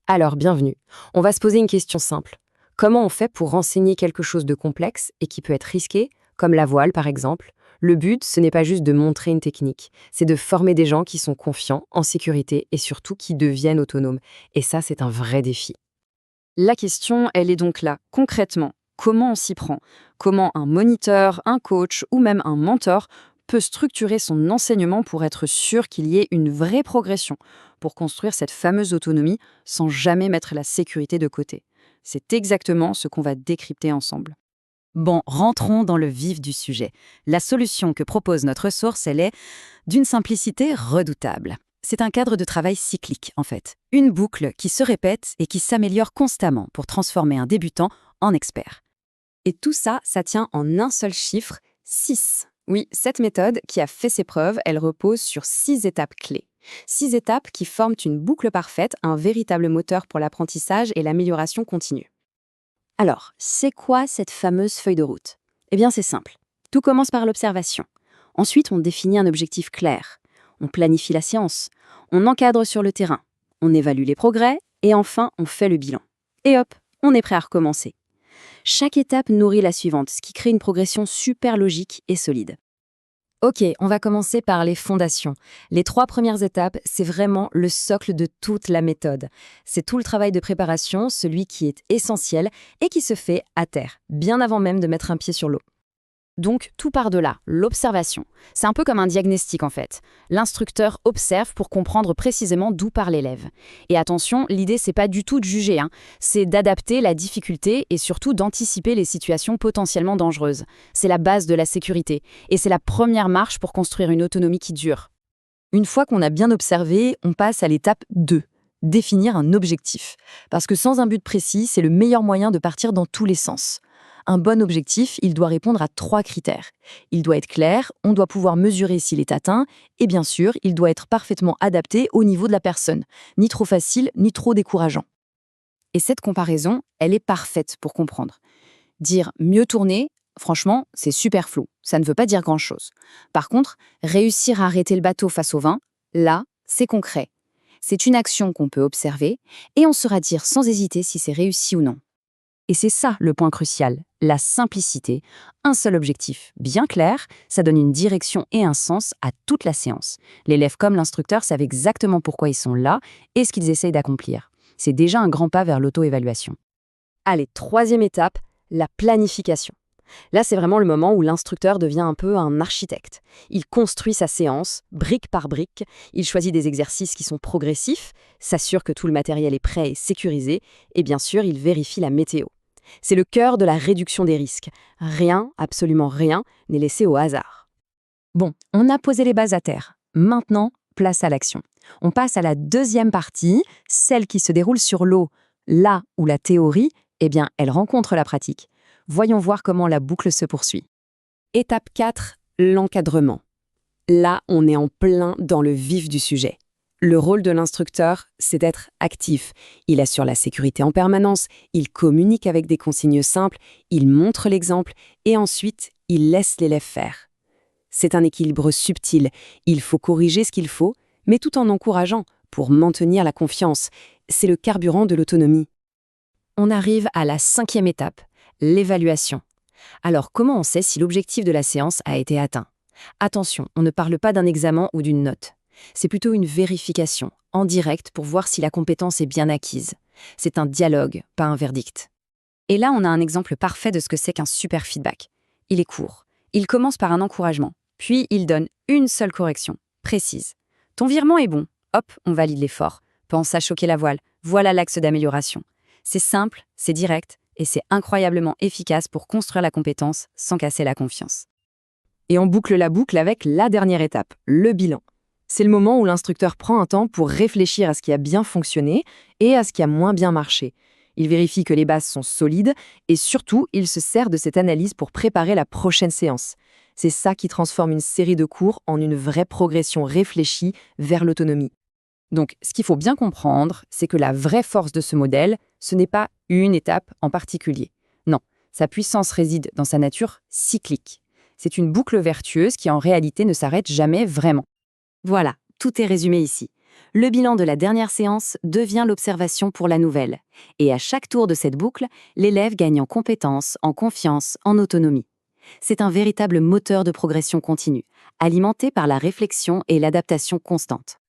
Alors, bienvenue. On va se poser une question simple. Comment on fait pour renseigner quelque chose de complexe et qui peut être risqué, comme la voile par exemple? Le but, ce n'est pas juste de montrer une technique, c'est de former des gens qui sont confiants, en sécurité et surtout qui deviennent autonomes. Et ça, c'est un vrai défi. La question, elle est donc là. Concrètement, comment on s'y prend? Comment un moniteur, un coach ou même un mentor peut structurer son enseignement pour être sûr qu'il y ait une vraie progression, pour construire cette fameuse autonomie sans jamais mettre la sécurité de côté? C'est exactement ce qu'on va décrypter ensemble. Bon, rentrons dans le vif du sujet. La solution que propose notre source, elle est d'une simplicité redoutable. C'est un cadre de travail cyclique, en fait. Une boucle qui se répète et qui s'améliore constamment pour transformer un débutant en expert. Et tout ça, ça tient en un seul chiffre, 6. Oui, cette méthode qui a fait ses preuves, elle repose sur 6 étapes clés. 6 étapes qui forment une boucle parfaite, un véritable moteur pour l'apprentissage et l'amélioration continue. Alors, c'est quoi cette fameuse feuille de route? Eh bien, c'est simple. Tout commence par l'observation. Ensuite, on définit un objectif clair. On planifie la séance. On encadre sur le terrain. On évalue les progrès. Et enfin, on fait le bilan. Et hop, on est prêt à recommencer. Chaque étape nourrit la suivante, ce qui crée une progression super logique et solide. Ok, on va commencer par les fondations. Les 3 premières étapes, c'est vraiment le socle de toute la méthode. C'est tout le travail de préparation, celui qui est essentiel et qui se fait à terre, bien avant même de mettre un pied sur l'eau. Donc, tout part de là, l'observation. C'est un peu comme un diagnostic en fait. L'instructeur observe pour comprendre précisément d'où part l'élève. Et attention, l'idée c'est pas du tout de juger, c'est d'adapter la difficulté et surtout d'anticiper les situations potentiellement dangereuses. C'est la base de la sécurité et c'est la première marche pour construire une autonomie qui dure. Une fois qu'on a bien observé, on passe à l'étape 2, définir un objectif. Parce que sans un but précis, c'est le meilleur moyen de partir dans tous les sens. Un bon objectif, il doit répondre à 3 critères. Il doit être clair, on doit pouvoir mesurer s'il est atteint, et bien sûr, il doit être parfaitement adapté au niveau de la personne, ni trop facile, ni trop décourageant. Et cette comparaison, elle est parfaite pour comprendre. Dire mieux tourner, franchement, c'est super flou. Ça ne veut pas dire grand-chose. Par contre, réussir à arrêter le bateau face au vent, là, c'est concret. C'est une action qu'on peut observer et on saura dire sans hésiter si c'est réussi ou non. Et c'est ça le point crucial, la simplicité. Un seul objectif, bien clair, ça donne une direction et un sens à toute la séance. L'élève comme l'instructeur savent exactement pourquoi ils sont là et ce qu'ils essayent d'accomplir. C'est déjà un grand pas vers l'auto-évaluation. Allez, 3e étape, la planification. Là, c'est vraiment le moment où l'instructeur devient un peu un architecte. Il construit sa séance, brique par brique, il choisit des exercices qui sont progressifs, s'assure que tout le matériel est prêt et sécurisé, et bien sûr, il vérifie la météo. C'est le cœur de la réduction des risques. Rien, absolument rien, n'est laissé au hasard. Bon, on a posé les bases à terre. Maintenant, place à l'action. On passe à la 2e partie, celle qui se déroule sur l'eau. Là où la théorie, eh bien, elle rencontre la pratique. Voyons voir comment la boucle se poursuit. Étape 4, l'encadrement. Là, on est en plein dans le vif du sujet. Le rôle de l'instructeur, c'est d'être actif. Il assure la sécurité en permanence, il communique avec des consignes simples, il montre l'exemple et ensuite, il laisse l'élève faire. C'est un équilibre subtil. Il faut corriger ce qu'il faut, mais tout en encourageant pour maintenir la confiance. C'est le carburant de l'autonomie. On arrive à la 5e étape, l'évaluation. Alors, comment on sait si l'objectif de la séance a été atteint? Attention, on ne parle pas d'un examen ou d'une note. C'est plutôt une vérification, en direct, pour voir si la compétence est bien acquise. C'est un dialogue, pas un verdict. Et là, on a un exemple parfait de ce que c'est qu'un super feedback. Il est court. Il commence par un encouragement, puis il donne une seule correction, précise. Ton virement est bon. Hop, on valide l'effort. Pense à choquer la voile. Voilà l'axe d'amélioration. C'est simple, c'est direct, et c'est incroyablement efficace pour construire la compétence sans casser la confiance. Et on boucle la boucle avec la dernière étape, le bilan. C'est le moment où l'instructeur prend un temps pour réfléchir à ce qui a bien fonctionné et à ce qui a moins bien marché. Il vérifie que les bases sont solides et surtout, il se sert de cette analyse pour préparer la prochaine séance. C'est ça qui transforme une série de cours en une vraie progression réfléchie vers l'autonomie. Donc, ce qu'il faut bien comprendre, c'est que la vraie force de ce modèle, ce n'est pas une étape en particulier. Non, sa puissance réside dans sa nature cyclique. C'est une boucle vertueuse qui en réalité ne s'arrête jamais vraiment. Voilà, tout est résumé ici. Le bilan de la dernière séance devient l'observation pour la nouvelle. Et à chaque tour de cette boucle, l'élève gagne en compétences, en confiance, en autonomie. C'est un véritable moteur de progression continue, alimenté par la réflexion et l'adaptation constante.